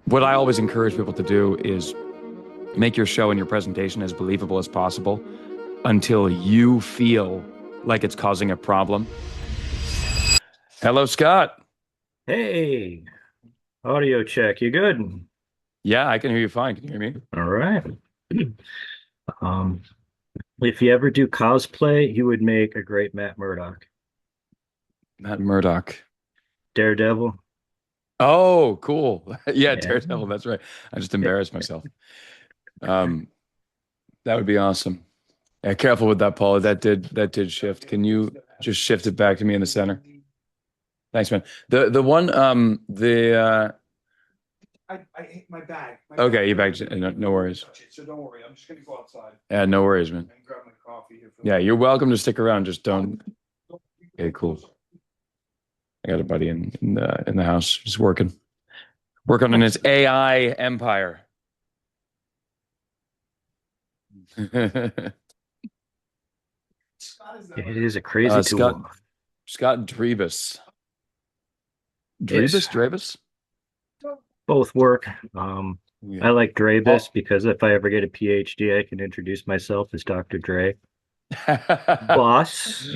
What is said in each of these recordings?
what I always encourage people to do is make your show and your presentation as believable as possible until you feel like it's causing a problem. Hello, Scott. Hey, audio check. You good? Yeah, I can hear you fine. Can you hear me? All right. Um, if you ever do cosplay, you would make a great Matt Murdock. Matt Murdock. Daredevil. Oh, cool. Yeah, Yeah. Daredevil. That's right. I just embarrassed myself. Um, that would be awesome. Yeah, careful with that, Paula. That did shift. Can you just shift it back to me in the center? Thanks, man. The one the I hit my bag. okay, you back. No worries. So don't worry. I'm just gonna go outside Yeah, no worries, man. and grab my coffee here. Yeah, you're welcome to stick around. Just don't. Okay, cool. I got a buddy in the house. Just working on his AI empire. It is a crazy Scott tool. Scott Drebus. Yes, Drebus. both work. Yeah. I like Drebus Oh. because if I ever get a PhD, I can introduce myself as Dr. Dre. Boss.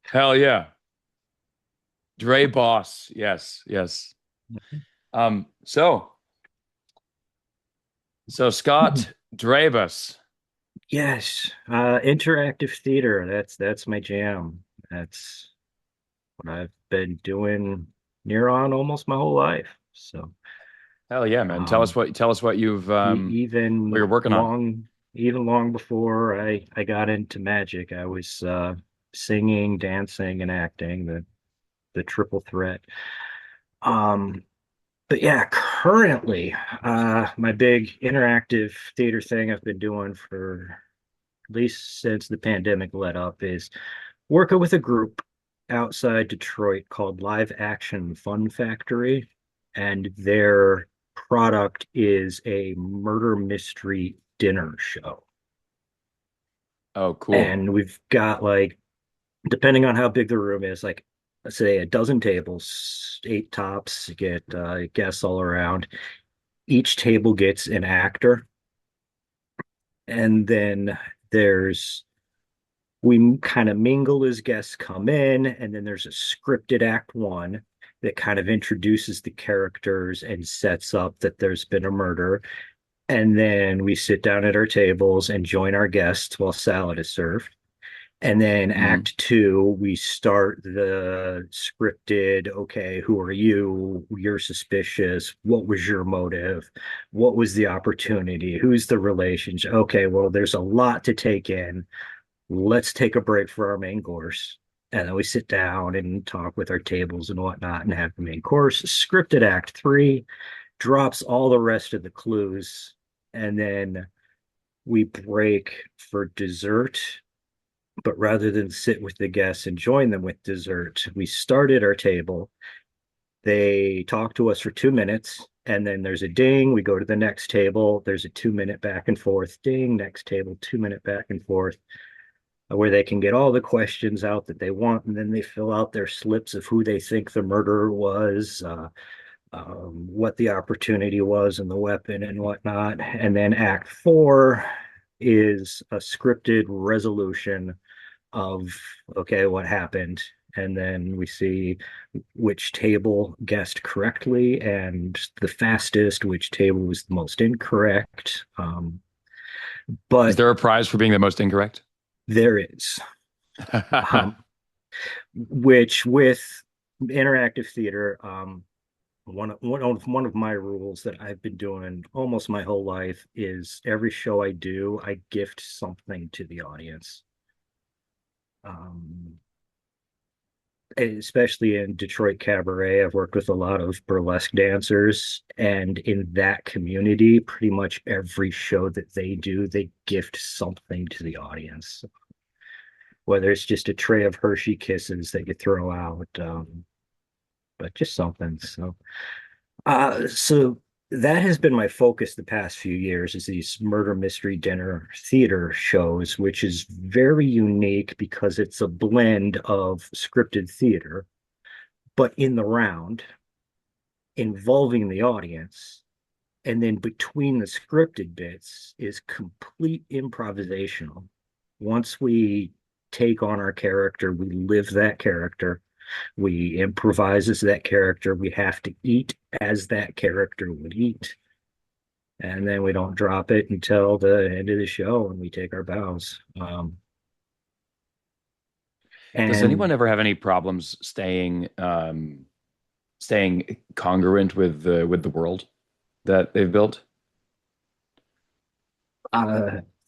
Hell yeah. Dre boss. Yes, yes. Um, so so Scott Drebus. Yes, interactive theater. That's my jam. That's what I've been doing near on almost my whole life. So, Hell yeah, man. um, Tell us what you've what even you're working on. long before I got into magic, I was singing, dancing, and acting, the triple threat. Um, but yeah, currently, my big interactive theater thing I've been doing for at least since the pandemic let up is working with a group outside Detroit called Live Action Fun Factory, and their product is a murder mystery dinner show. Oh, cool. And we've got like, depending on how big the room is, like let's say a dozen tables, eight tops, you get guests all around. Each table gets an actor, and then there's we kind of mingle as guests come in, and then there's a scripted act one that kind of introduces the characters and sets up that there's been a murder. And then we sit down at our tables and join our guests while salad is served. And then Mhm. act two, we start the scripted, okay, who are you? You're suspicious. What was your motive? What was the opportunity? Who's the relationship? Okay, well, there's a lot to take in. Let's take a break for our main course. And then we sit down and talk with our tables and whatnot and have the main course. Scripted act three drops all the rest of the clues. And then we break for dessert. But rather than sit with the guests and join them with dessert, we start at our table. They talk to us for 2 minutes. And then there's a ding. We go to the next table. There's a 2 minute back and forth. Ding, next table, 2 minute back and forth where they can get all the questions out that they want, and then they fill out their slips of who they think the murderer was, what the opportunity was, and the weapon and whatnot. And then Act Four is a scripted resolution of okay, what happened. And then we see which table guessed correctly and the fastest, which table was the most incorrect. Is But there a prize for being the most incorrect? there is. Um, which with interactive theater, one of my rules that I've been doing almost my whole life is every show I do, I gift something to the audience. Um, Especially in Detroit cabaret, I've worked with a lot of burlesque dancers, and in that community, pretty much every show that they do, they gift something to the audience, whether it's just a tray of Hershey Kisses that you throw out, but just something. So that has been my focus the past few years is these murder mystery dinner theater shows, which is very unique because it's a blend of scripted theater, but in the round. involving the audience. And then between the scripted bits is complete improvisational. Once we take on our character, we live that character, we improvise as that character, we have to eat as that character would eat. And then we don't drop it until the end of the show and we take our bows. Does anyone And ever have any problems staying congruent with the world that they've built?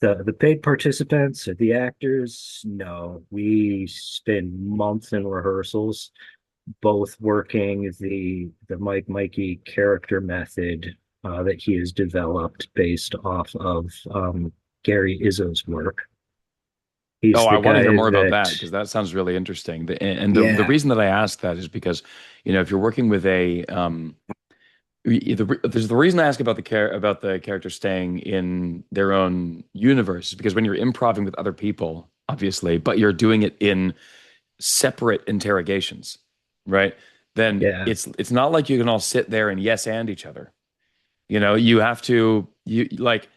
the paid participants or the actors, no, we spend months in rehearsals, both working the Mikey character method that he has developed based off of Gary Izzo's work. Oh, He's I the want to hear guy more about that that, because that sounds really interesting. And the yeah, reason that I ask that is because, if you're working with a there's the reason I ask about the character staying in their own universe is because when you're improvising with other people, obviously, but you're doing it in separate interrogations, right? Then yeah, it's not like you can all sit there and yes and each other. You have to you like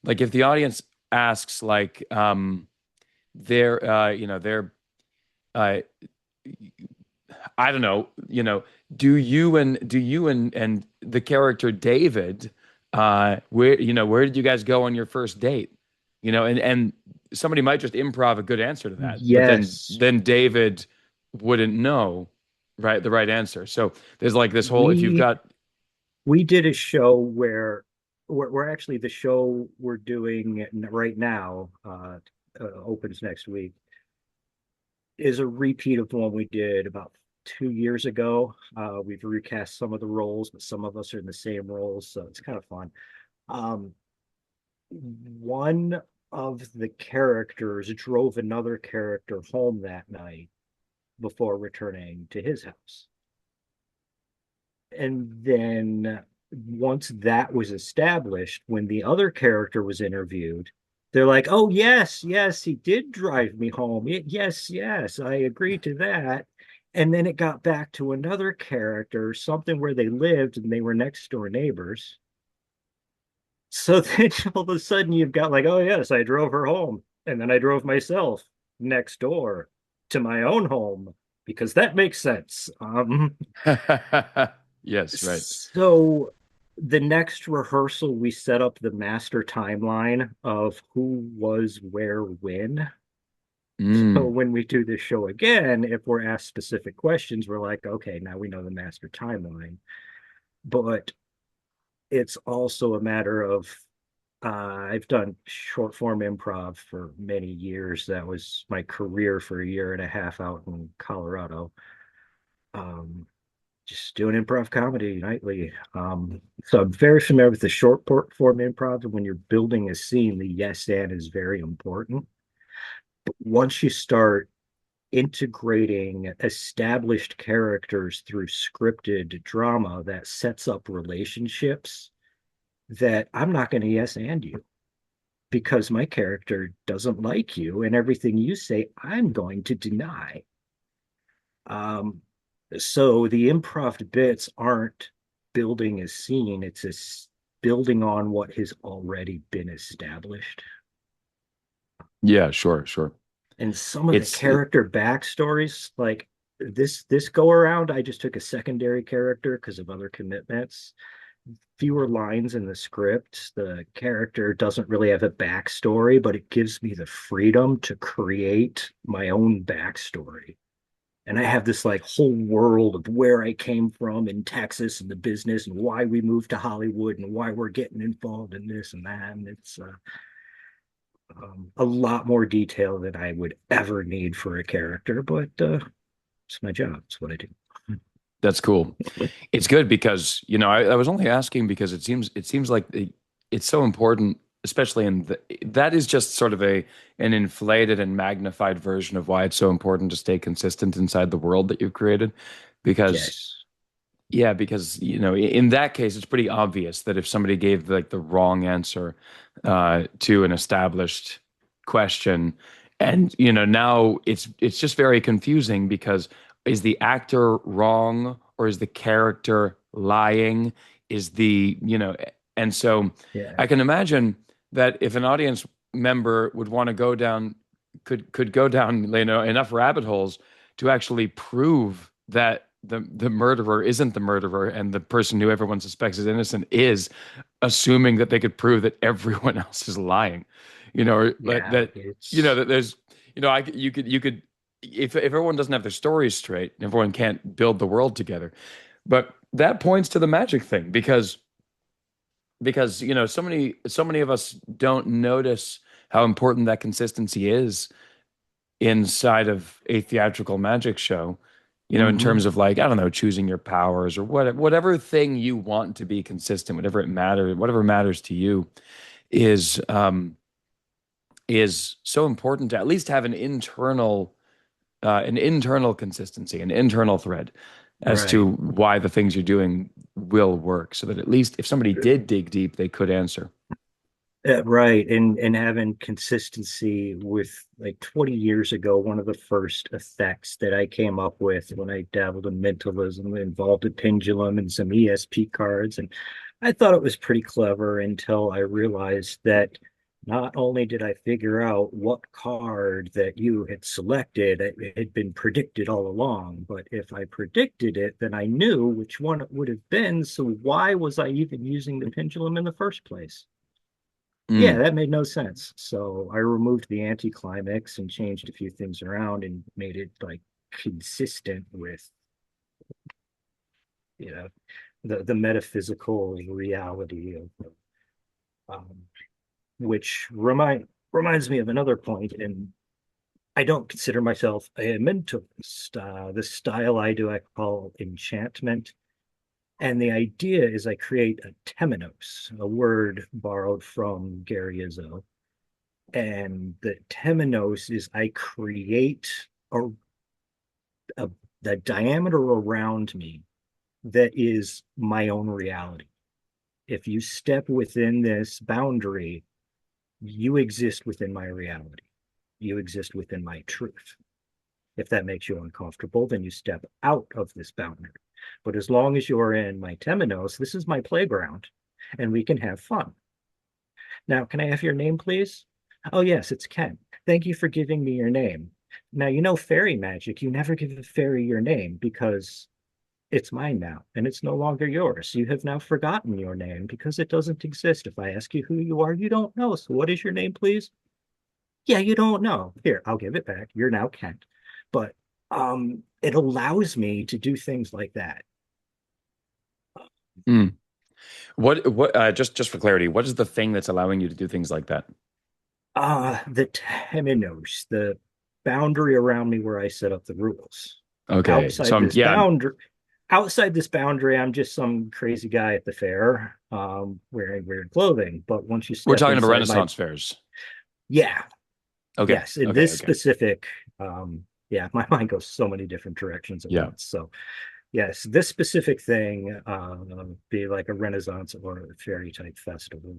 if the audience asks like they're uh I don't know, do you and the character David, where did you guys go on your first date? And somebody might just improv a good answer to that, but then yes, then David wouldn't know, right, the right answer. So there's like this whole, if you've we got, we did a show where we're actually the show we're doing right now opens next week is a repeat of the one we did about 2 years ago. We've recast some of the roles, but some of us are in the same roles, so it's kind of fun. Um, one of the characters drove another character home that night before returning to his house. And then once that was established, when the other character was interviewed, they're like, "Oh yes, yes, he did drive me home. Yes, yes, I agree to that." And then it got back to another character, something where they lived and they were next door neighbors. So then all of a sudden you've got like, "Oh yes, I drove her home, and then I drove myself next door to my own home because that makes sense." yes, right. So the next rehearsal, we set up the master timeline of who was where when. So Mm. when we do this show again, if we're asked specific questions, we're like, okay, now we know the master timeline. But it's also a matter of I've done short form improv for many years. That was my career for a year and a half out in Colorado. Um, just doing improv comedy nightly. So I'm very familiar with the short form improv. And when you're building a scene, the yes and is very important. But once you start integrating established characters through scripted drama that sets up relationships, that I'm not going to yes and you because my character doesn't like you and everything you say, I'm going to deny. Um, so the improv bits aren't building a scene, it's building on what has already been established. Yeah, sure, sure. And some of the It's character backstories, like this go around, I just took a secondary character because of other commitments. Fewer lines in the script. The character doesn't really have a backstory, but it gives me the freedom to create my own backstory. And I have this like whole world of where I came from in Texas and the business and why we moved to Hollywood and why we're getting involved in this and that. And it's a lot more detail than I would ever need for a character, but it's my job. It's what I do. that's cool. It's good because, I was only asking because it seems like it's so important, especially that is just sort of an inflated and magnified version of why it's so important to stay consistent inside the world that you've created. Because Yes. yeah, because in that case, it's pretty obvious that if somebody gave like the wrong answer to an established question, and now it's just very confusing because is the actor wrong or is the character lying is the, and so Yeah. I can imagine that if an audience member would want to go down, could go down, enough rabbit holes to actually prove that the murderer isn't the murderer and the person who everyone suspects is innocent is, assuming that they could prove that everyone else is lying, or Yeah, that there's, you could, if everyone doesn't have their stories straight, everyone can't build the world together. But that points to the magic thing, because so many of us don't notice how important that consistency is inside of a theatrical magic show, in hmm terms of, like, I don't know, choosing your powers or whatever thing you want to be consistent, whatever matters to you is so important to at least have an internal consistency, an internal thread as to Right. why the things you're doing will work, so that at least if somebody did dig deep, they could answer. Right. And having consistency with, like, 20 years ago, one of the first effects that I came up with when I dabbled in mentalism involved a pendulum and some ESP cards. And I thought it was pretty clever until I realized that not only did I figure out what card that you had selected, it had been predicted all along, but if I predicted it, then I knew which one it would have been. So why was I even using the pendulum in the first place? Yeah, Mm, that made no sense. So I removed the anticlimax and changed a few things around and made it, like, consistent with, you know, the metaphysical reality of, um, which reminds me of another point. And I don't consider myself a mentalist. The style I do, I call enchantment. And the idea is I create a temenos, a word borrowed from Gary Izzo. And the temenos is I create a, a the diameter around me that is my own reality. If you step within this boundary, you exist within my reality. You exist within my truth. If that makes you uncomfortable, then you step out of this boundary. But as long as you're in my temenos, this is my playground, and we can have fun. Now, can I have your name, please? Oh, yes, it's Ken. Thank you for giving me your name. Now, fairy magic, you never give a fairy your name because it's mine now, and it's no longer yours. You have now forgotten your name because it doesn't exist. If I ask you who you are, you don't know. So what is your name, please? Yeah, you don't know. Here, I'll give it back. You're now Ken. But it allows me to do things like that. mm. Just for clarity, what is the thing that's allowing you to do things like that? The Temenos, the boundary around me where I set up the rules. Okay, so Outside this boundary, outside this boundary, I'm just some crazy guy at the fair, wearing weird clothing. But once you we're step talking about inside my, Renaissance fairs. yeah, Okay, yes, in okay, this okay. specific, yeah, my mind goes so many different directions at Yeah. once. So yes, this specific thing, be like a Renaissance or a fairy type festival.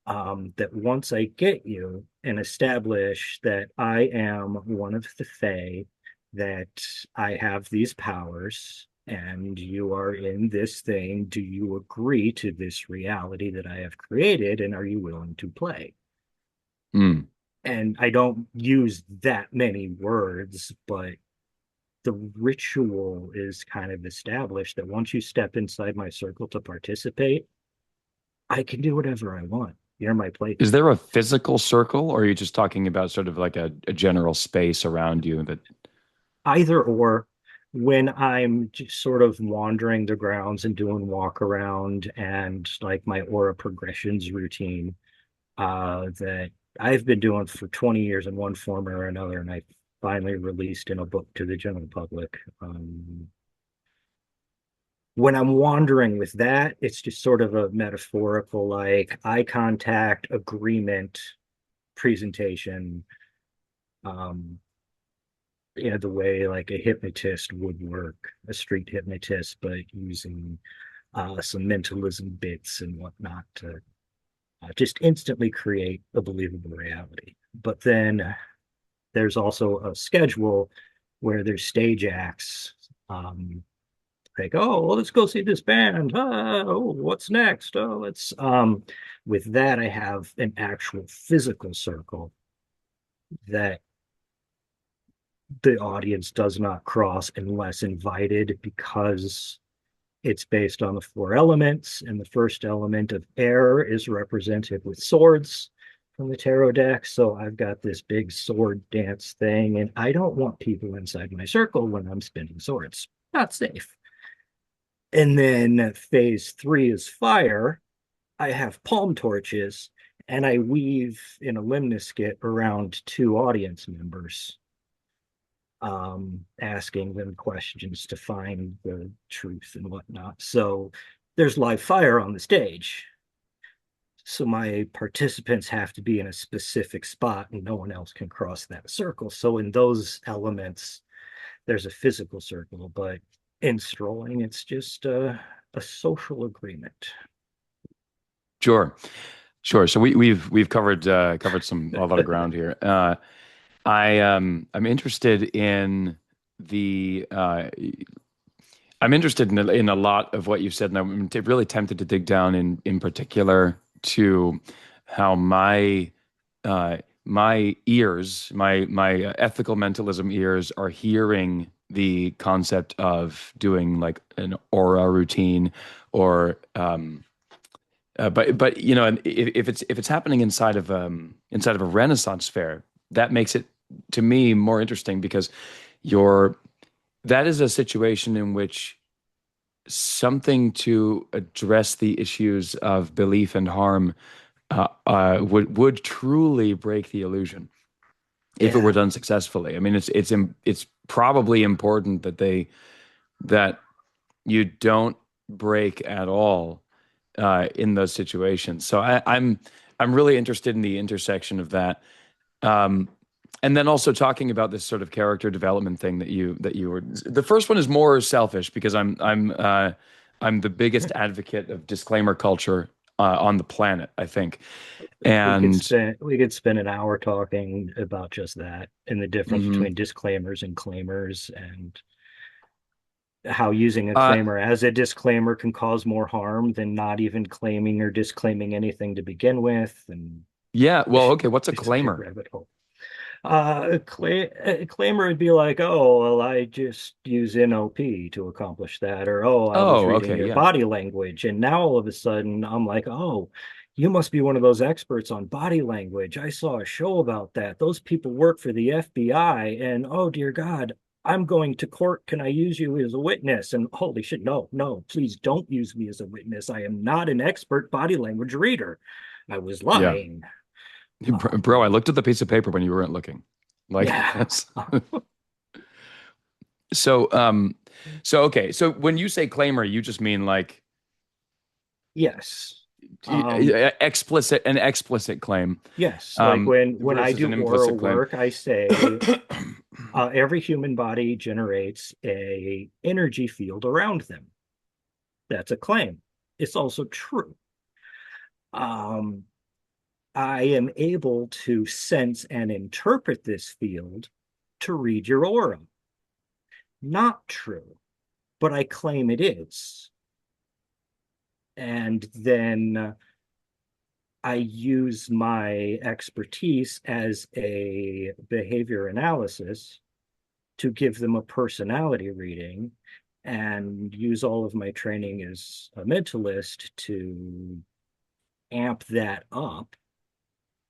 That once I get you and establish that I am one of the Fae, that I have these powers, and you are in this thing, do you agree to this reality that I have created, and are you willing to play? Mm. And I don't use that many words, but the ritual is kind of established that once you step inside my circle to participate, I can do whatever I want. You're my Is plaything. there a physical circle, or are you just talking about sort of like a general space around you that? Either or, when I'm just sort of wandering the grounds and doing walk around and, like, my aura progressions routine, that I've been doing for 20 years in one form or another, and I finally released in a book to the general public. When I'm wandering with that, it's just sort of a metaphorical, like, eye contact, agreement, presentation, um, the way, like, a hypnotist would work, a street hypnotist, but using some mentalism bits and whatnot to just instantly create a believable reality. But then there's also a schedule where there's stage acts, um, like, oh, well, let's go see this band. Oh, what's next? Oh, let's with that, I have an actual physical circle that the audience does not cross unless invited, because it's based on the four elements, and the first element of air is represented with swords from the tarot deck. So I've got this big sword dance thing, and I don't want people inside my circle when I'm spinning swords. Not safe. And then phase three is fire. I have palm torches, and I weave in a limniskit around two audience members, asking them questions to find the truth and whatnot. So there's live fire on the stage. So my participants have to be in a specific spot and no one else can cross that circle. So in those elements, there's a physical circle, but in strolling, it's just a social agreement. Sure. Sure. So we've covered a lot of ground here. I'm interested in the I'm interested in a lot of what you've said, and I'm really tempted to dig down in particular to how my ears, my ethical mentalism ears, are hearing the concept of doing like an aura routine, or but you know, and if it's happening inside of a Renaissance fair, that makes it to me more interesting, because you're that is a situation in which something to address the issues of belief and harm would truly break the illusion if it were Yeah. done successfully. I mean, it's probably important that you don't break at all in those situations. So I'm really interested in the intersection of that. Um, and then also talking about this sort of character development thing that you were. The first one is more selfish because I'm the biggest advocate of disclaimer culture on the planet, I think. And We could spend an hour talking about just that and the difference mhm. between disclaimers and claimers, and how using a uh, claimer as a disclaimer can cause more harm than not even claiming or disclaiming anything to begin with. And yeah, well, okay, what's a it's such a claimer? rabbit hole. A claimer would be like, oh, well, I just use NLP to accomplish that, or oh, I was Oh, reading okay, your yeah, body language, and now all of a sudden I'm like, oh, you must be one of those experts on body language. I saw a show about that. Those people work for the FBI, and oh dear God, I'm going to court. Can I use you as a witness? And holy shit, no, no, please don't use me as a witness. I am not an expert body language reader. I was yeah. lying. Bro, I looked at the piece of paper when you weren't looking. Like Yeah. that's so so okay. So when you say claimer, you just mean like Yes. Um, an explicit claim. yes. Like when I Versus do an oral implicit claim. work, I say every human body generates a energy field around them. That's a claim. It's also true. Um, I am able to sense and interpret this field to read your aura. Not true, but I claim it is. And then I use my expertise as a behavior analysis to give them a personality reading, and use all of my training as a mentalist to amp that up.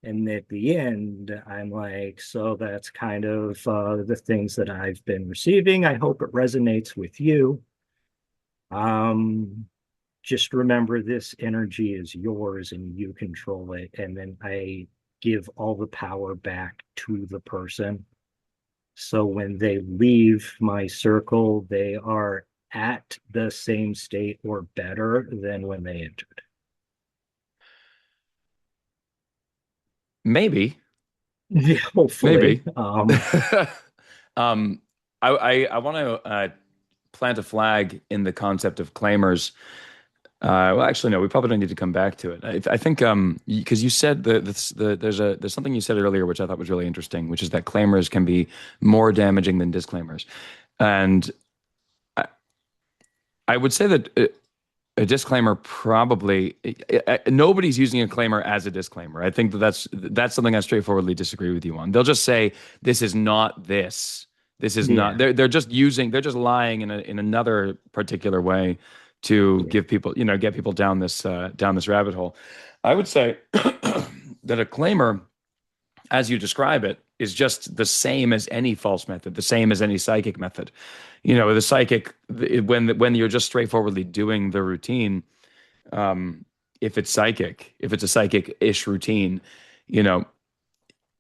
And at the end, I'm like, so that's kind of the things that I've been receiving. I hope it resonates with you. Um, just remember this energy is yours and you control it. And then I give all the power back to the person. So when they leave my circle, they are at the same state or better than when they entered. Maybe, Yeah, hopefully. maybe. Um, I want to plant a flag in the concept of claimers. Well, actually, no, we probably don't need to come back to it. I think because you said there's something you said earlier which I thought was really interesting, which is that claimers can be more damaging than disclaimers, and I would say that a disclaimer probably nobody's using a claimer as a disclaimer. I think that that's something I straightforwardly disagree with you on. They'll just say this is not this. This is not. Yeah. They're just using. They're just lying in another particular way to Yeah. give people, get people down this rabbit hole. I would say that a claimer, as you describe it, is just the same as any false method, the same as any psychic method. The psychic, when you're just straightforwardly doing the routine, if it's psychic, if it's a psychic-ish routine, you know,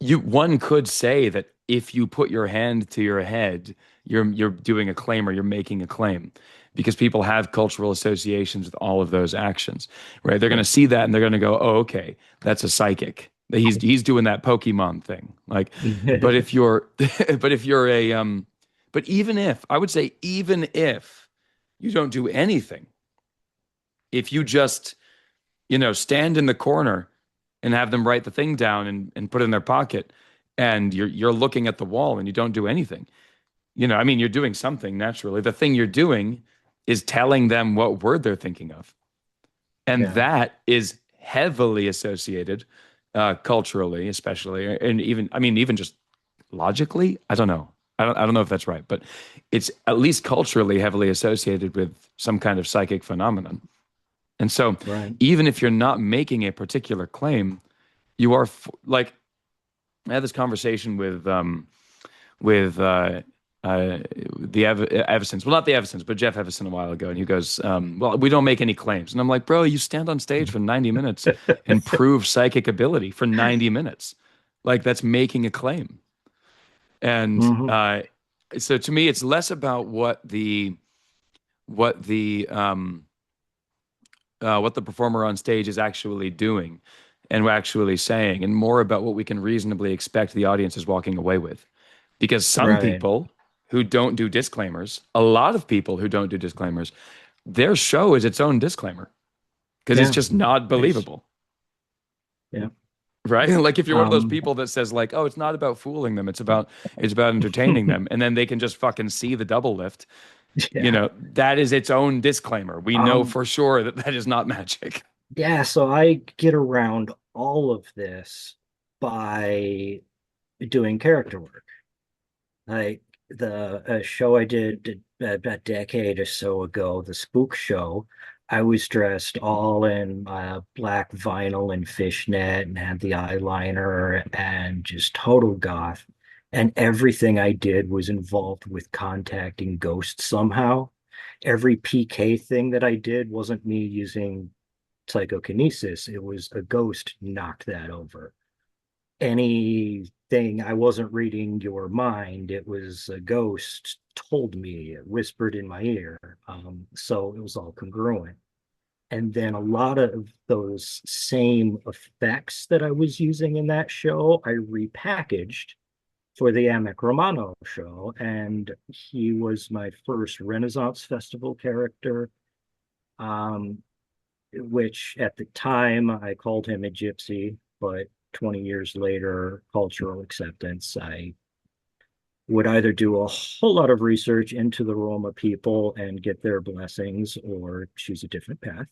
one could say that if you put your hand to your head, you're doing a claim, or you're making a claim, because people have cultural associations with all of those actions, right? They're going to see that and they're going to go, "Oh, okay, that's a psychic. He's doing that Pokemon thing." Like, but if you're, but if you're but even if I would say, even if you don't do anything, if you just stand in the corner and have them write the thing down and put it in their pocket, and you're looking at the wall and you don't do anything. I mean, you're doing something naturally. The thing you're doing is telling them what word they're thinking of. And Yeah. that is heavily associated culturally, especially, and even just logically. I don't know. I don't know if that's right, but it's at least culturally heavily associated with some kind of psychic phenomenon. And so, Right. even if you're not making a particular claim, you are like, I had this conversation with the Eversons. Well, not the Eversons, but Jeff Everson a while ago, and he goes, "Well, we don't make any claims." And I'm like, "Bro, you stand on stage for 90 minutes and prove psychic ability for 90 minutes. Like, that's making a claim." And Mhm. so to me, it's less about what the performer on stage is actually doing and actually saying, and more about what we can reasonably expect the audience is walking away with. Because some Right. people who don't do disclaimers, a lot of people who don't do disclaimers, their show is its own disclaimer because it's Yeah. just not It's, believable. yeah. Right? Like, if you're one of those Um, people that says, like, "Oh, it's not about fooling them, it's about entertaining them," and then they can just fucking see the double lift, yeah. that is its own disclaimer. We know Um, for sure that that is not magic. yeah, so I get around all of this by doing character work. Like the show I did a decade or so ago, the Spook Show, I was dressed all in black vinyl and fishnet and had the eyeliner and just total goth. And everything I did was involved with contacting ghosts somehow. Every PK thing that I did wasn't me using psychokinesis, it was a ghost knocked that over. Anything, I wasn't reading your mind, it was a ghost told me, it whispered in my ear. So it was all congruent. And then a lot of those same effects that I was using in that show, I repackaged for the Amic Romano show. And he was my first Renaissance Festival character, um, which at the time I called him a gypsy, but 20 years later, cultural acceptance, I would either do a whole lot of research into the Roma people and get their blessings or choose a different path.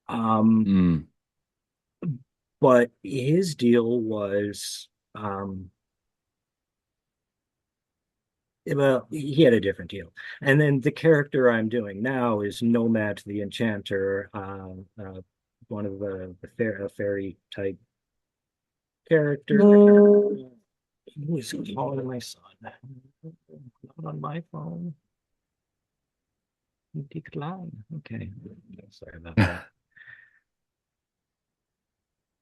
Um, Mm. but his deal was, well, he had a different deal. And then the character I'm doing now is Nomad the Enchanter, one of the fairy type character. Who is calling my son? Not on my phone. Decline. Okay. Sorry about that.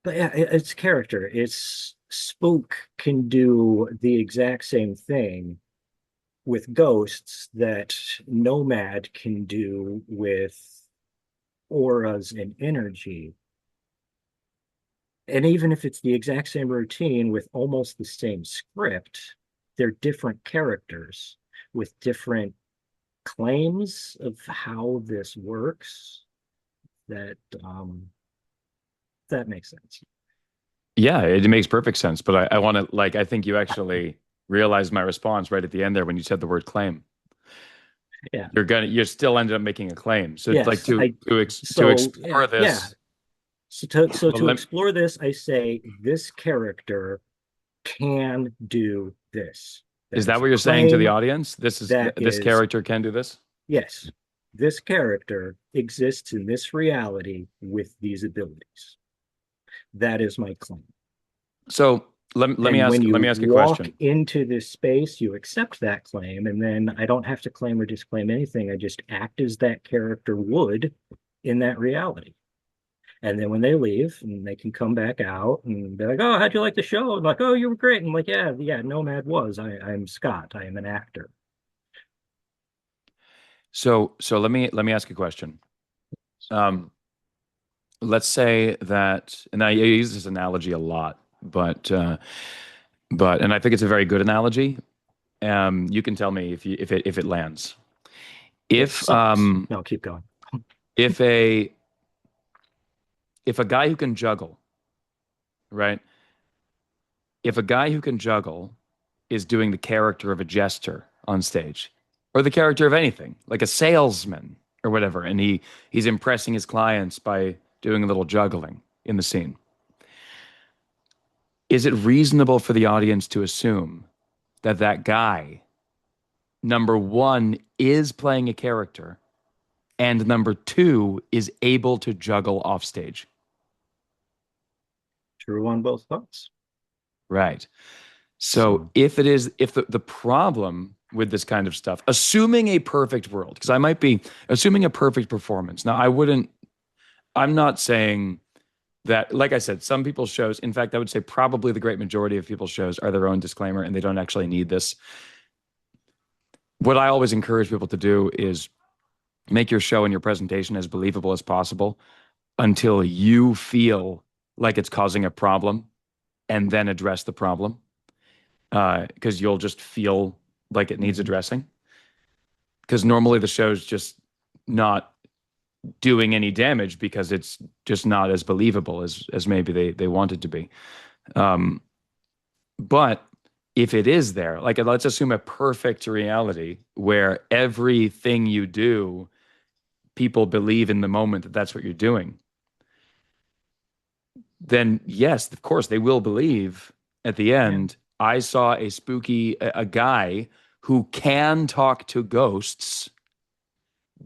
But yeah, it's character. It's Spook can do the exact same thing with ghosts that Nomad can do with auras and energy. And even if it's the exact same routine with almost the same script, they're different characters with different claims of how this works. That that makes sense. Yeah, it makes perfect sense. But I want to, like, I think you actually realized my response right at the end there when you said the word claim. Yeah. you're still ended up making a claim. So it's like Yes. to explore Yeah. this. So Well, to explore this, I say this character can do this. is That that is what a you're saying to the claim. audience? That This is, character can do this? yes, this character exists in this reality with these abilities. That is my claim. So let me And ask when let you me ask a walk question. into this space, you accept that claim, and then I don't have to claim or disclaim anything. I just act as that character would in that reality. And then when they leave, and they can come back out and be like, "Oh, how'd you like the show?" I'm like, "Oh, you were great." And I'm like, "Yeah, yeah, Nomad was. I'm Scott. I am an actor." So let me ask a question. Um, let's say that, and I use this analogy a lot, but and I think it's a very good analogy. You can tell me if it lands. It If sucks. No, keep going. if a if a guy who can juggle, right? If a guy who can juggle is doing the character of a jester on stage, or the character of anything, like a salesman or whatever, and he's impressing his clients by doing a little juggling in the scene. Is it reasonable for the audience to assume that that guy, number one, is playing a character, and number two, is able to juggle off stage? True on both thoughts. Right. So So if the problem with this kind of stuff, assuming a perfect world, because I might be assuming a perfect performance. Now, I'm not saying that, like I said, some people's shows, in fact, I would say probably the great majority of people's shows are their own disclaimer and they don't actually need this. What I always encourage people to do is make your show and your presentation as believable as possible until you feel like it's causing a problem and then address the problem. Because you'll just feel like it needs addressing. Because normally the show's just not doing any damage because it's just not as believable as maybe they want it to be. Um, but if it is there, like let's assume a perfect reality where everything you do, people believe in the moment that that's what you're doing, then yes, of course, they will believe at the yeah, end. I saw a guy who can talk to ghosts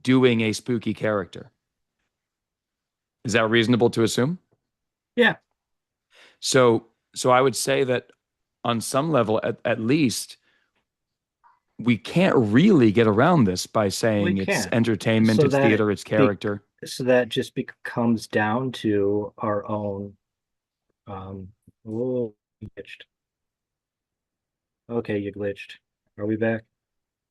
doing a spooky character. Is that reasonable to assume? yeah, So I would say that on some level, at least, we can't really get around this by we saying it's can. entertainment, So it's that theater, it's be character. so that just comes down to our own. Um, oh, you glitched. Okay, you glitched. Are we back?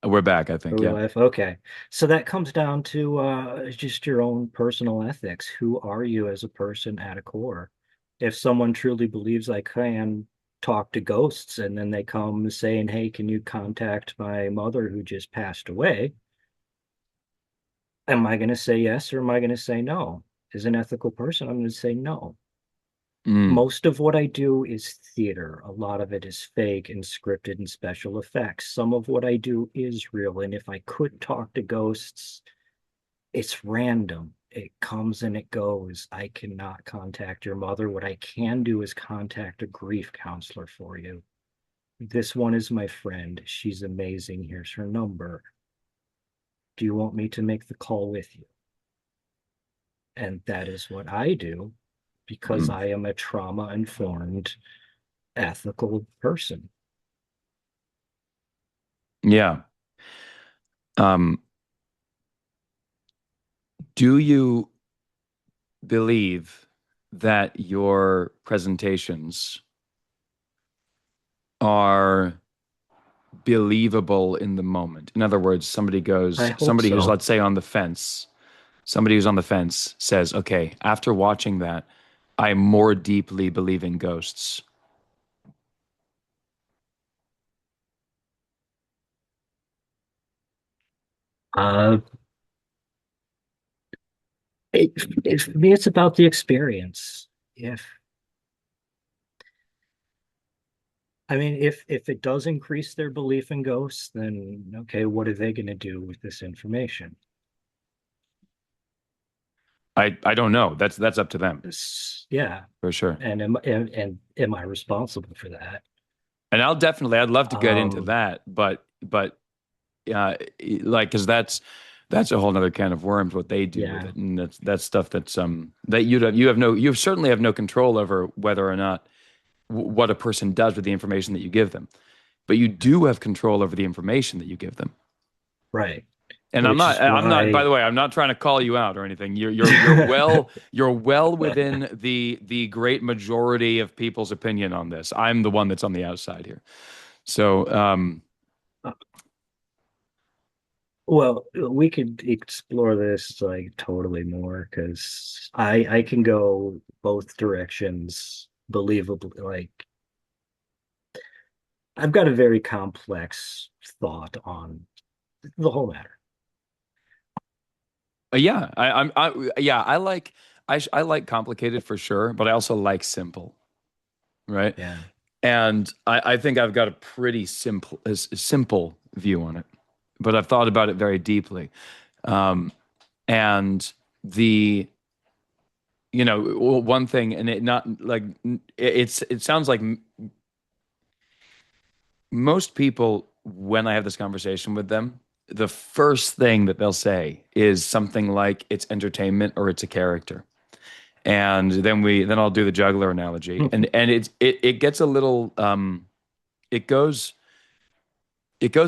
We're back, I Are think. we Yeah. live? Okay. So that comes down to just your own personal ethics. Who are you as a person at a core? If someone truly believes I can talk to ghosts and then they come saying, "Hey, can you contact my mother who just passed away?" Am I going to say yes or am I going to say no? As an ethical person, I'm going to say no. Mm, Most of what I do is theater. A lot of it is fake and scripted and special effects. Some of what I do is real. And if I could talk to ghosts, it's random. It comes and it goes. I cannot contact your mother. What I can do is contact a grief counselor for you. This one is my friend. She's amazing. Here's her number. Do you want me to make the call with you? And that is what I do because mm. I am a trauma informed, ethical person. Yeah. Um, do you believe that your presentations are believable in the moment? In other words, I hope somebody who's, so. let's say, on the fence, somebody who's on the fence says, okay, after watching that, I more deeply believe in ghosts. Uh, it, for me, it's about the experience. If I mean, if it does increase their belief in ghosts, then okay, what are they going to do with this information? I don't know. That's up to them Yeah, for sure. and am I responsible for that? And I'd love to get into Um, that, but like, because that's a whole nother can of worms what they do with yeah, it, and that's stuff that's that you certainly have no control over whether or not what a person does with the information that you give them, but you do have control over the information that you give them. right. And Which is I'm not, by why, the way, I'm not trying to call you out or anything. You're well within the great majority of people's opinion on this. I'm the one that's on the outside here. So, well, we could explore this like totally more because I can go both directions believably. Like I've got a very complex thought on the whole matter. yeah, yeah, I like complicated for sure, but I also like simple, right? Yeah. And I think I've got a pretty simple view on it, but I've thought about it very deeply. And the one thing, and it not like it sounds like most people, when I have this conversation with them, the first thing that they'll say is something like it's entertainment or it's a character. And then I'll do the juggler analogy. And it gets a little it goes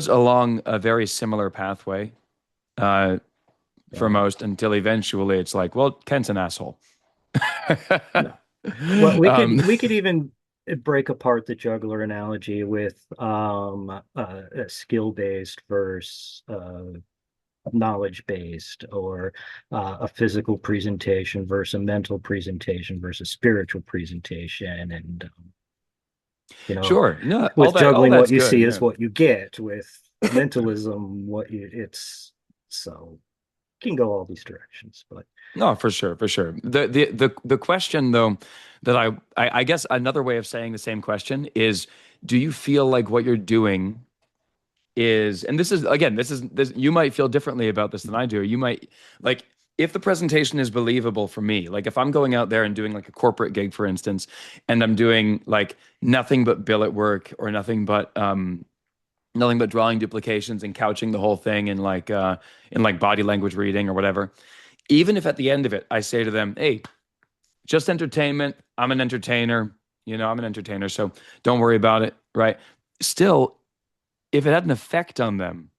along a very similar pathway uh for Yeah. most until eventually it's like, well, Kent's an asshole. No. Well, we could Um, we could even break apart the juggler analogy with a skill based versus knowledge based, or a physical presentation versus a mental presentation versus spiritual presentation, and you know, sure. No, with all juggling, what that's you good. see is Yeah. what you get. With mentalism, what you it's so can go all these directions, but No, for sure, for sure. The question though that I guess another way of saying the same question is, do you feel like what you're doing is, and this is again, this you might feel differently about this than I do. You might like, if the presentation is believable for me, like if I'm going out there and doing like a corporate gig, for instance, and I'm doing like nothing but billet work or nothing but drawing duplications and couching the whole thing in like body language reading or whatever. Even if at the end of it I say to them, "Hey, just entertainment. I'm an entertainer. I'm an entertainer, so don't worry about it." Right? Still, if it had an effect on them,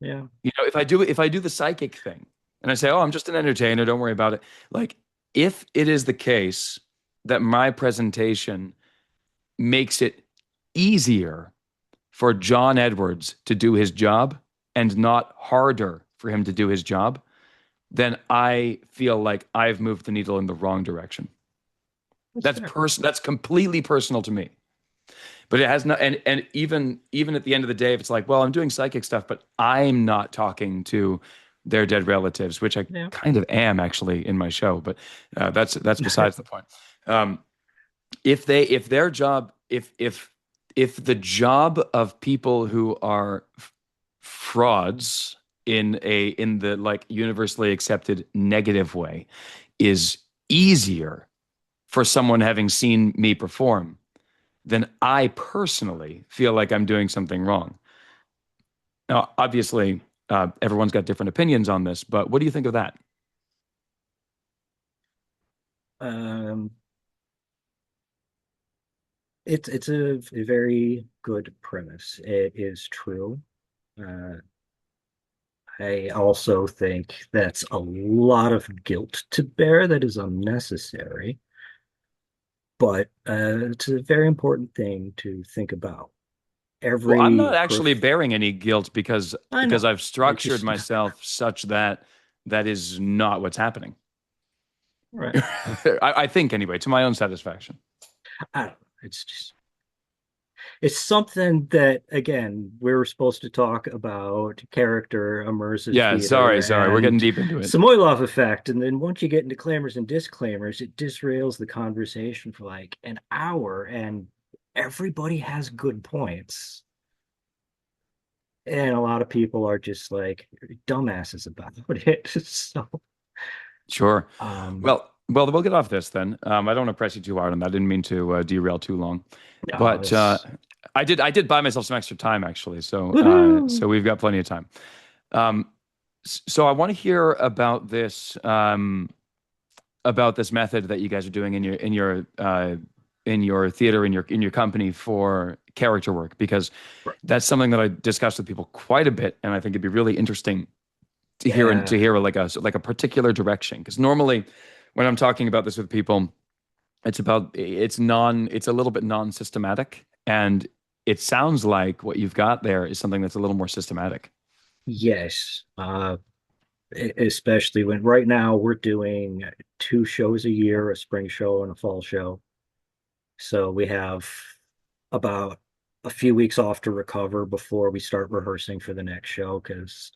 yeah, if I do the psychic thing and I say, "Oh, I'm just an entertainer, don't worry about it." Like, if it is the case that my presentation makes it easier for John Edwards to do his job and not harder for him to do his job, then I feel like I've moved the needle in the wrong direction. that's fair. That's completely personal to me. But it has not, and even at the end of the day, if it's like, well, I'm doing psychic stuff, but I'm not talking to their dead relatives, which I Yeah. kind of am actually in my show, but that's besides the point. Um, if their job, if the job of people who are frauds in the like universally accepted negative way is easier for someone having seen me perform, then I personally feel like I'm doing something wrong. Now, obviously, everyone's got different opinions on this, but what do you think of that? Um, it's a very good premise. It is true. Uh, I also think that's a lot of guilt to bear that is unnecessary, but it's a very important thing to think about. Well, I'm Every not actually prof bearing any guilt because I know. I've I structured just myself such that that is not what's happening. right. I think anyway, to my own satisfaction. I don't know. It's just it's something that again we were supposed to talk about character immersive Yeah, theater sorry, we're getting and deep into it. Samoylov effect, and then once you get into claimers and disclaimers, it disrails the conversation for like an hour, and everybody has good points. And a lot of people are just like dumbasses about it. So, Sure. um, Well, we'll get off this then. I don't want to press you too hard on that. I didn't mean to derail too long, but it's I did buy myself some extra time actually. So woohoo. so we've got plenty of time. Um, so I want to hear about this method that you guys are doing in your theater in your company for character work because that's something that I discuss with people quite a bit, and I think it'd be really interesting to Yeah. hear like a particular direction. Because normally, when I'm talking about this with people, it's a little bit non-systematic, and it sounds like what you've got there is something that's a little more systematic. Yes. Especially when right now we're doing 2 shows a year, a spring show and a fall show. So we have about a few weeks off to recover before we start rehearsing for the next show. Because,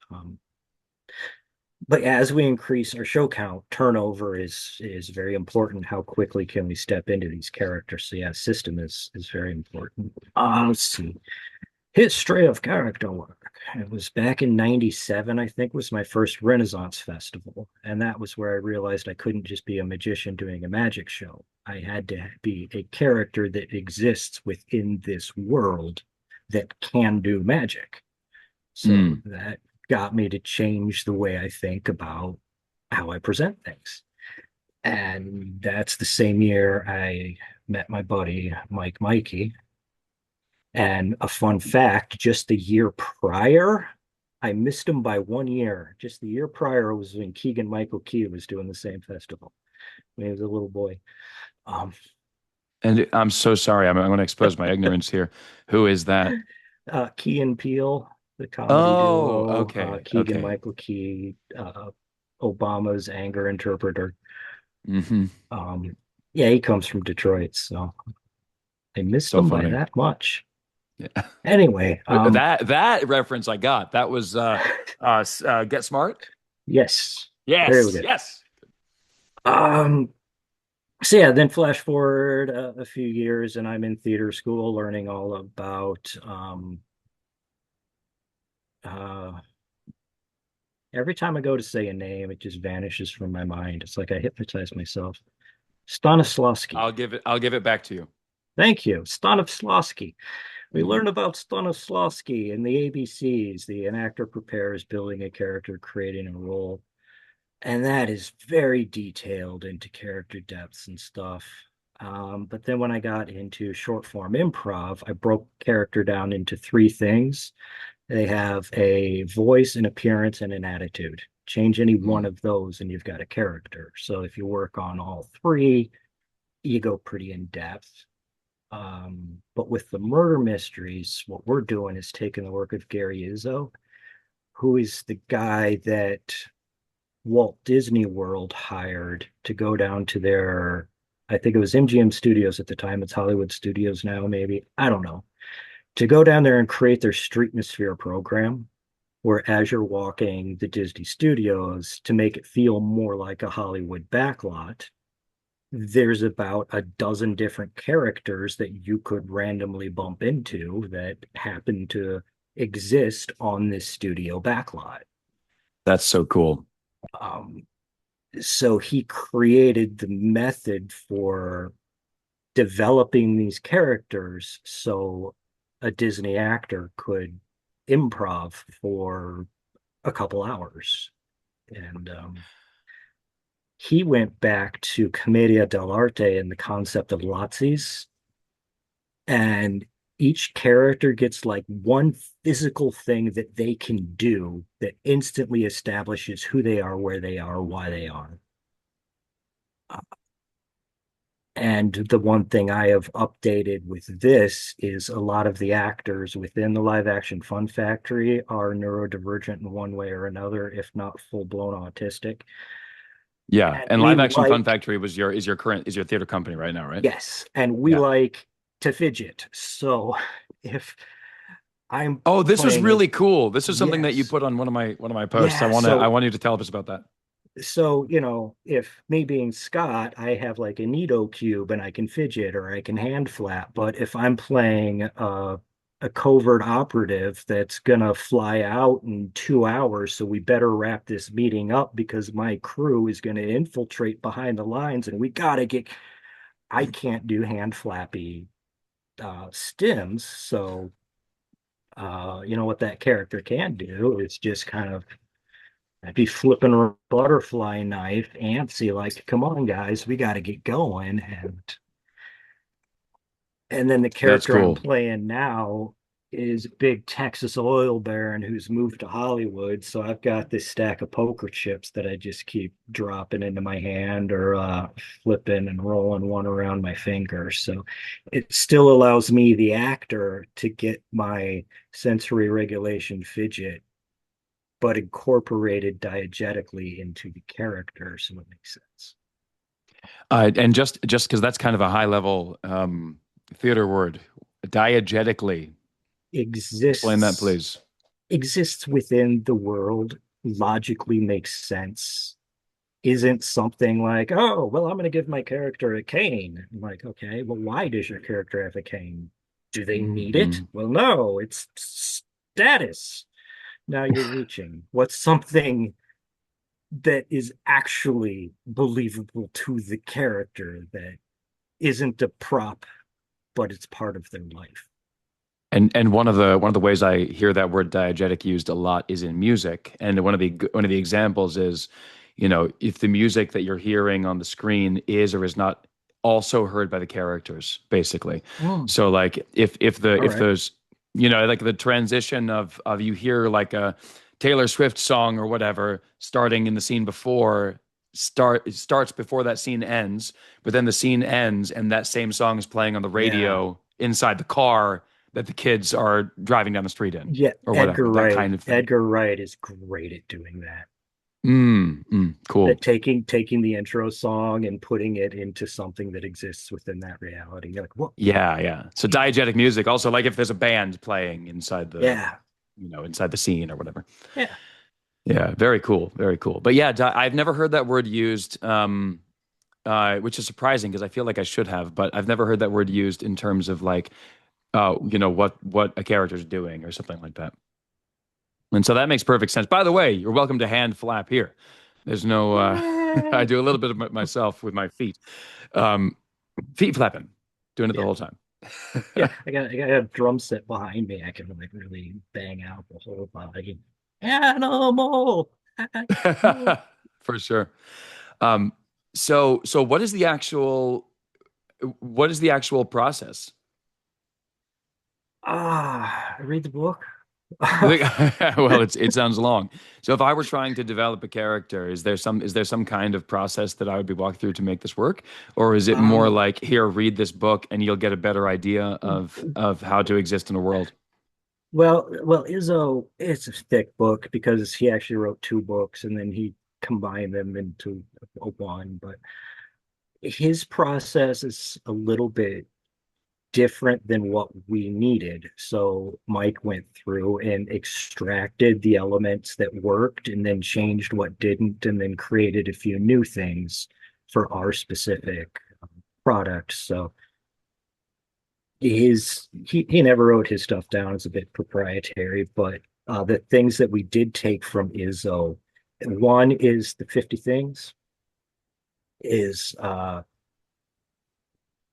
but as we increase our show count, turnover is very important. How quickly can we step into these characters? So yeah, system is very important. Let's see. History of character work. It was back in 97, I think, was my first Renaissance festival. And that was where I realized I couldn't just be a magician doing a magic show. I had to be a character that exists within this world that can do magic. So Mm. that got me to change the way I think about how I present things. And that's the same year I met my buddy, Mikey, and a fun fact, just the year prior, I missed him by 1 year. Just the year prior was when Keegan Michael Key was doing the same festival when he was a little boy. Um, And I'm so sorry. I'm going to expose my ignorance here. Who is that? Key and Peele, the comedy Oh, duo, okay, Keegan okay. Michael Key, Obama's anger interpreter. Hmm. Um, yeah, he comes from Detroit, so I missed So him by funny. that much. Yeah. Anyway, That reference I got. That was Get Smart. yes, very Yes, good. yes. Um, so yeah, then flash forward a few years, and I'm in theater school learning all about uh, every time I go to say a name, it just vanishes from my mind. It's like I hypnotize myself. Stanislavsky. I'll give it back to you. Thank you. Stanislavsky. We Hmm. learn about Stanislavsky and the ABCs, the an actor prepares, building a character, creating a role. And that is very detailed into character depths and stuff. But then when I got into short form improv, I broke character down into 3 things. They have a voice, an appearance, and an attitude. Change any one Mm. of those, and you've got a character. So if you work on all 3, you go pretty in depth. But with the murder mysteries, what we're doing is taking the work of Gary Izzo, who is the guy that Walt Disney World hired to go down to their, I think it was MGM Studios at the time. It's Hollywood Studios now, maybe. I don't know. To go down there and create their Streetmosphere program, where as you're walking the Disney Studios, to make it feel more like a Hollywood backlot, there's about a dozen different characters that you could randomly bump into that happen to exist on this studio backlot. That's so cool. Um, so he created the method for developing these characters so a Disney actor could improv for a couple hours. And he went back to Commedia del Arte and the concept of Lazis. And each character gets like one physical thing that they can do that instantly establishes who they are, where they are, why they are. And the one thing I have updated with this is a lot of the actors within the live action Fun Factory are neurodivergent in one way or another, if not full blown autistic. Yeah. And And we Live Action Fun like, Factory was your theater company right now, right? yes, and we Yeah. like to fidget. So if I'm Oh, this was playing a, really cool. This is something that you yes, put on one of my posts. yeah. I So want you to tell us about that. So, if me being Scott, I have like a Nito cube and I can fidget or I can hand flap. But if I'm playing a covert operative that's gonna fly out in 2 hours, so we better wrap this meeting up because my crew is gonna infiltrate behind the lines and we gotta get, I can't do hand flappy stims. So, what that character can do is just kind of I'd be flipping a butterfly knife, antsy, like, come on, guys, we got to get going. And then the That's character I'm cool. playing now is a big Texas oil baron who's moved to Hollywood. So I've got this stack of poker chips that I just keep dropping into my hand or flipping and rolling one around my finger. So it still allows me, the actor, to get my sensory regulation fidget but incorporated diegetically into the character, so it makes sense. And just because that's kind of a high level theater word, diegetically. Explain that, Exists please. exists within the world, logically makes sense. Isn't something like, oh, well, I'm going to give my character a cane. I'm like, okay, well, why does your character have a cane? Do they need it? Mm. Well, no, it's status. Now you're reaching. What's something that is actually believable to the character that isn't a prop, but it's part of their life? And one of the ways I hear that word diegetic used a lot is in music. And one of the examples is, if the music that you're hearing on the screen is or is not also heard by the characters, basically. Mm, So like all if right. there's like the transition of you hear like a Taylor Swift song or whatever starting in the scene before it starts before that scene ends, but then the scene ends and that same song is playing on the Yeah. radio inside the car that the kids are driving down the street in Yeah. or whatever, Edgar that Wright. kind of thing. Edgar Wright is great at doing that. Cool. That taking the intro song and putting it into something that exists within that reality. You're like, what? Yeah, yeah. So diegetic music also like if there's a band playing inside Yeah. inside the scene or whatever. Yeah. Yeah, very cool, very cool. But yeah, I've never heard that word used, which is surprising because I feel like I should have, but I've never heard that word used in terms of like, what a character's doing or something like that. And so that makes perfect sense. By the way, you're welcome to hand flap here. There's no, I Yay. do a little bit of it myself with my feet. Um, Feet flapping, doing it the Yeah. whole time. Yeah. I got a drum set behind me. I can like really bang out the whole body. Animal. Animal. For sure. Um, so what is the actual process? I read the book. Well, it sounds long. So if I were trying to develop a character, is there some kind of process that I would be walking through to make this work? Or is it more Um, like, here, read this book and you'll get a better idea of how to exist in a world? well, Izzo, it's a thick book because he actually wrote two books and then he combined them into one. But his process is a little bit different than what we needed. So Mike went through and extracted the elements that worked and then changed what didn't and then created a few new things for our specific products. So he never wrote his stuff down. It's a bit proprietary, but the things that we did take from Izzo, one is the 50 things, is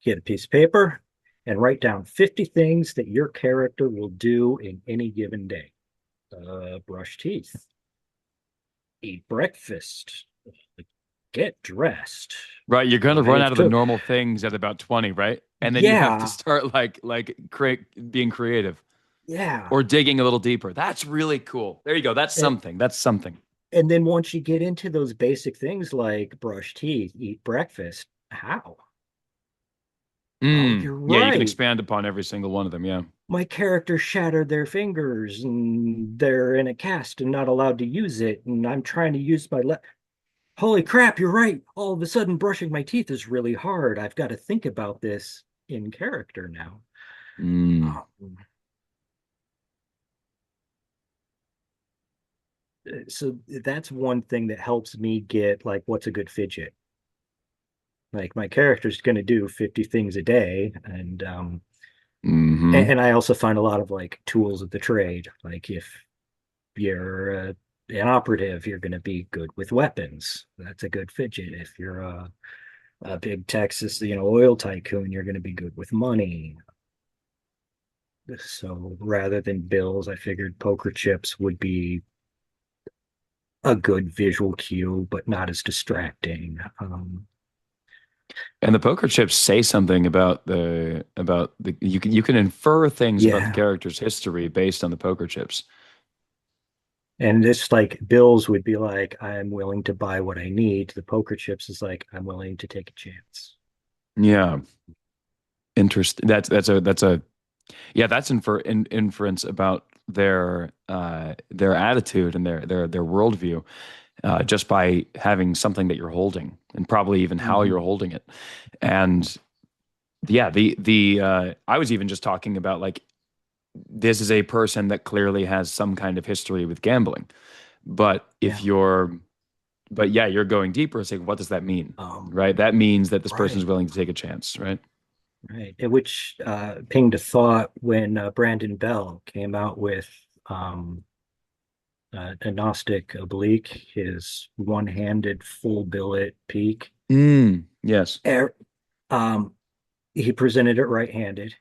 get a piece of paper and write down 50 things that your character will do in any given day. Brush teeth, eat breakfast, get dressed, Right, you're gonna run out drive of the to, normal things at about 20, right? And then you have to yeah, start like being creative yeah. or digging a little deeper. That's really cool. There you go. That's And, something. That's something. and then once you get into those basic things like brush teeth, eat breakfast, how? Oh, you're Yeah, you can right. expand upon every single one of them. Yeah. My character shattered their fingers and they're in a cast and not allowed to use it. And I'm trying to use my left. Holy crap, you're right. All of a sudden, brushing my teeth is really hard. I've got to think about this in character now. Mm. Um, so that's one thing that helps me get like what's a good fidget. Like my character's going to do 50 things a day, Hmm. and I also find a lot of like tools of the trade. Like if you're an operative, you're going to be good with weapons. That's a good fidget. If you're a big Texas, oil tycoon, you're going to be good with money. So rather than bills, I figured poker chips would be a good visual cue, but not as distracting. And the poker chips say something about the you can infer things about the Yeah. character's history based on the poker chips. And this like bills would be like, I'm willing to buy what I need. The poker chips is like, I'm willing to take a chance. Yeah. Interest. That's a yeah, that's inference about their attitude and their worldview, just by having something that you're holding and probably even how Mhm. you're holding it. And yeah, the I was even just talking about like this is a person that clearly has some kind of history with gambling. But Yeah. yeah, you're going deeper. It's like, what does that mean? Um, Right? That means that this person is right. willing to take a chance, right? Right. Which pinged a thought when Brandon Bell came out with um, a Gnostic oblique, his one-handed full billet peak. Yes. Er, um, he presented it right-handed.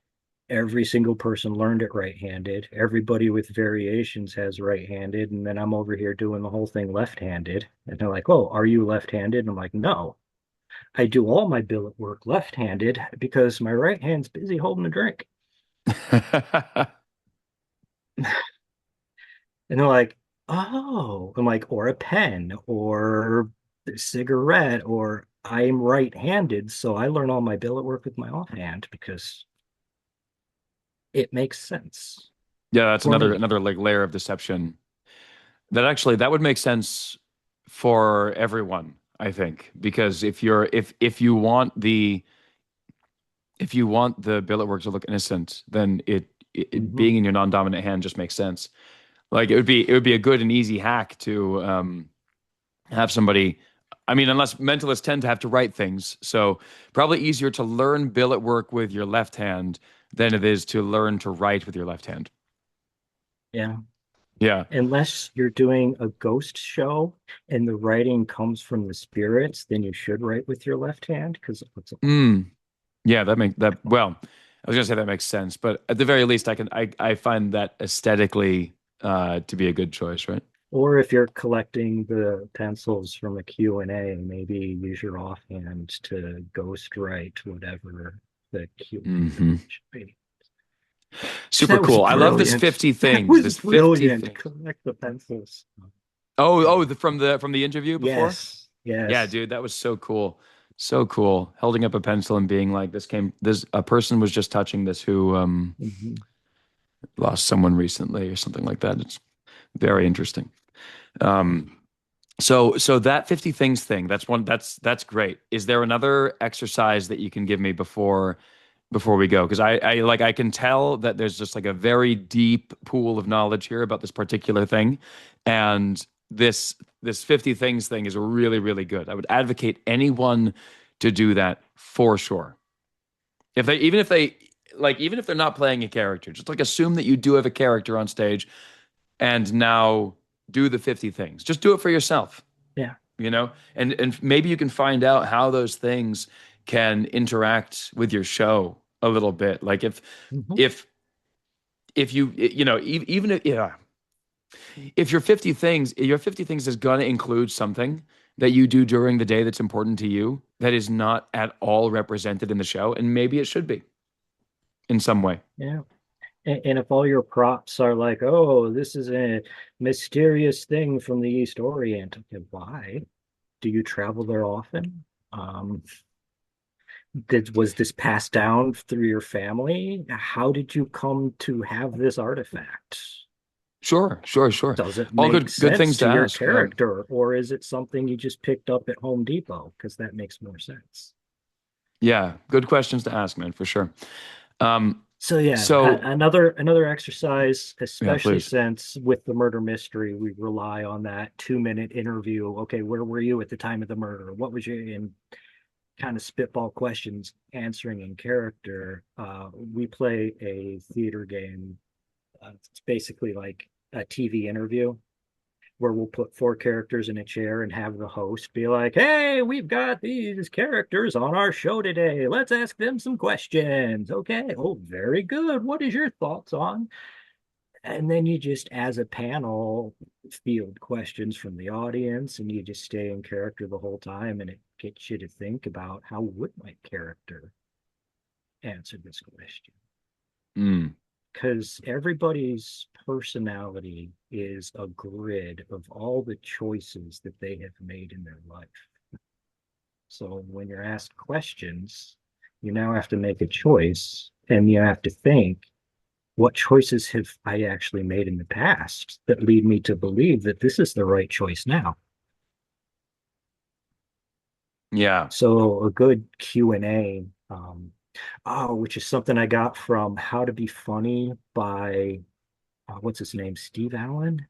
Every single person learned it right-handed. Everybody with variations has right-handed, and then I'm over here doing the whole thing left-handed. And they're like, "Oh, are you left-handed?" And I'm like, "No, I do all my billet work left-handed because my right hand's busy holding a drink." And they're like, "Oh," I'm like, "or a pen, or a cigarette, or I'm right-handed, so I learn all my billet work with my offhand because it makes sense Yeah, that's for me." another like layer of deception. That would make sense for everyone, I think, because if you want the billet work to look innocent, then it Mhm. being in your non-dominant hand just makes sense. Like it would be a good and easy hack to have somebody. I mean, unless mentalists tend to have to write things, so probably easier to learn billet work with your left hand than it is to learn to write with your left hand. Yeah. Yeah. Unless you're doing a ghost show and the writing comes from the spirits, then you should write with your left hand because it's Mm. Yeah, well, I was gonna say that makes sense, but at the very least I find that aesthetically to be a good choice, right? or if you're collecting the pencils from a Q&A, maybe use your offhand to ghost write whatever the Q&A Hmm. should be. Super That was cool. I love this brilliant. 50 That things. was This 50 brilliant. things. Collect the pencils. From the interview before? Yes, Yeah, yes. dude, that was so cool. So cool. Holding up a pencil and being like, this a person was just touching this who Mhm. lost someone recently or something like that. It's very interesting. Um, so that 50 things thing, that's great. Is there another exercise that you can give me before we go? Because I can tell that there's just like a very deep pool of knowledge here about this particular thing. And this 50 things thing is really, really good. I would advocate anyone to do that for sure. Even if they're not playing a character, just like assume that you do have a character on stage and now do the 50 things. Just do it for yourself, Yeah. and maybe you can find out how those things can interact with your show a little bit. Like Mhm. if if you even if yeah, if your 50 things is going to include something that you do during the day that's important to you that is not at all represented in the show, and maybe it should be in some way. Yeah. And if all your props are like, "Oh, this is a mysterious thing from the East Orient," okay, why? Do you travel there often? Um, was this passed down through your family? How did you come to have this artifact? Sure, sure, sure. Does it All make good sense things to to your ask. Yeah. character, or is it something you just picked up at Home Depot? Because that makes more sense. Yeah, good questions to ask, man, for sure. So yeah, So another exercise, yeah, especially please. since with the murder mystery, we rely on that 2 minute interview. Okay, where were you at the time of the murder? What was your and kind of spitball questions, answering in character. We play a theater game. It's basically like a TV interview where we'll put four characters in a chair and have the host be like, "Hey, we've got these characters on our show today. Let's ask them some questions." Okay. Oh, very good. What is your thoughts on? And then you just, as a panel, field questions from the audience, and you just stay in character the whole time, and it gets you to think about how would my character answer this question? Mm, Because everybody's personality is a grid of all the choices that they have made in their life. So when you're asked questions, you now have to make a choice, and you have to think, what choices have I actually made in the past that lead me to believe that this is the right choice now? yeah. So a good Q&A, which is something I got from How to Be Funny by, what's his name? Steve Allen.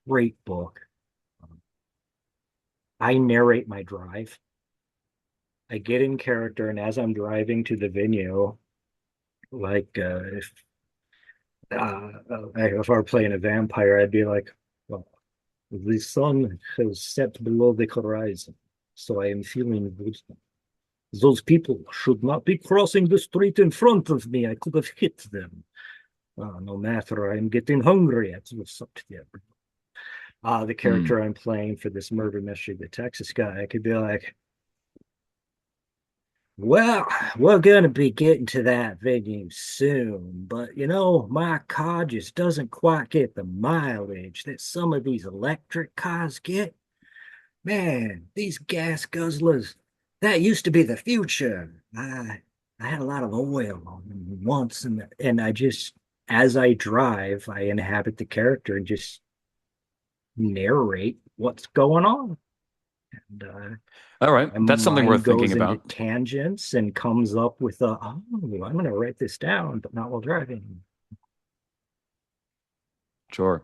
Great book. I narrate my drive. I get in character, and as I'm driving to the venue, like if I were playing a vampire, I'd be like, well, the sun has set below the horizon, so I am feeling good. Those people should not be crossing the street in front of me. I could have hit them. No matter, I'm getting hungry. What's up to them. The Mm, character I'm playing for this murder mystery, the Texas guy, I could be like, well, we're going to be getting to that venue soon, but my car just doesn't quite get the mileage that some of these electric cars get. Man, these gas guzzlers, that used to be the future. I had a lot of oil on them once, and I just, as I drive, I inhabit the character and just narrate what's going on. And all right. my That's something worth mind thinking goes into about. tangents and comes up with I'm going to write this down, but not while driving. Sure.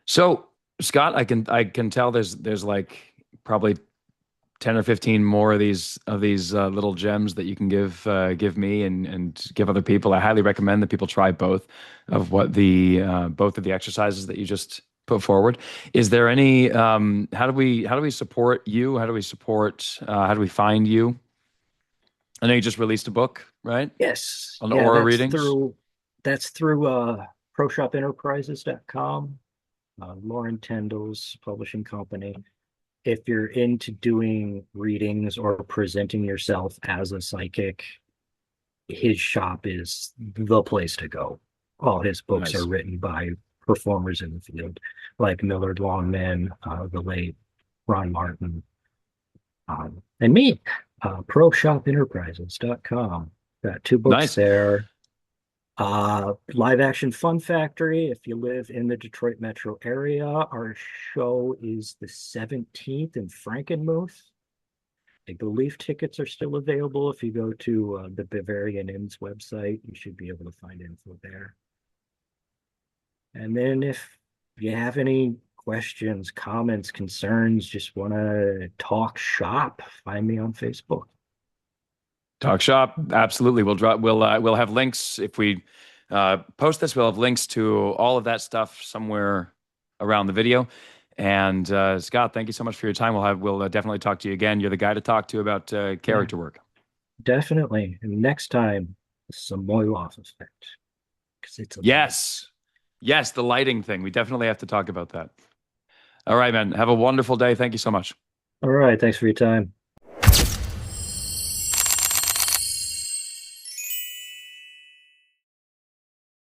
So, Scott, I can tell there's like probably 10 or 15 more of these little gems that you can give me and give other people. I highly recommend that people try both of the exercises that you just put forward. Is there any how do we support you? How do we find you? I know you just released a book, right? Yes. On the Yeah, aura readings. that's through proshopenterprises.com, Lauren Tyndall's publishing company. If you're into doing readings or presenting yourself as a psychic, his shop is the place to go. All his books are Nice. written by performers in the field, like Millard Longman, the late Ron Martin, and me. ProShopEnterprises.com. Got two books Nice. there. Live Action Fun Factory. If you live in the Detroit metro area, our show is the 17th in Frankenmuth. I believe tickets are still available. If you go to the Bavarian Inn's website, you should be able to find info there. And then if you have any questions, comments, concerns, just want to talk shop, find me on Facebook. Talk shop. Absolutely. We'll have links if we post this. We'll have links to all of that stuff somewhere around the video. And Scott, thank you so much for your time. We'll definitely talk to you again. You're the guy to talk to about Yeah, character work. definitely. And next time, some Moiloff effect because it's a Yes. Yes, the lighting thing. We definitely have to talk about that. All right, man. Have a wonderful day. Thank you so much. All right. Thanks for your time.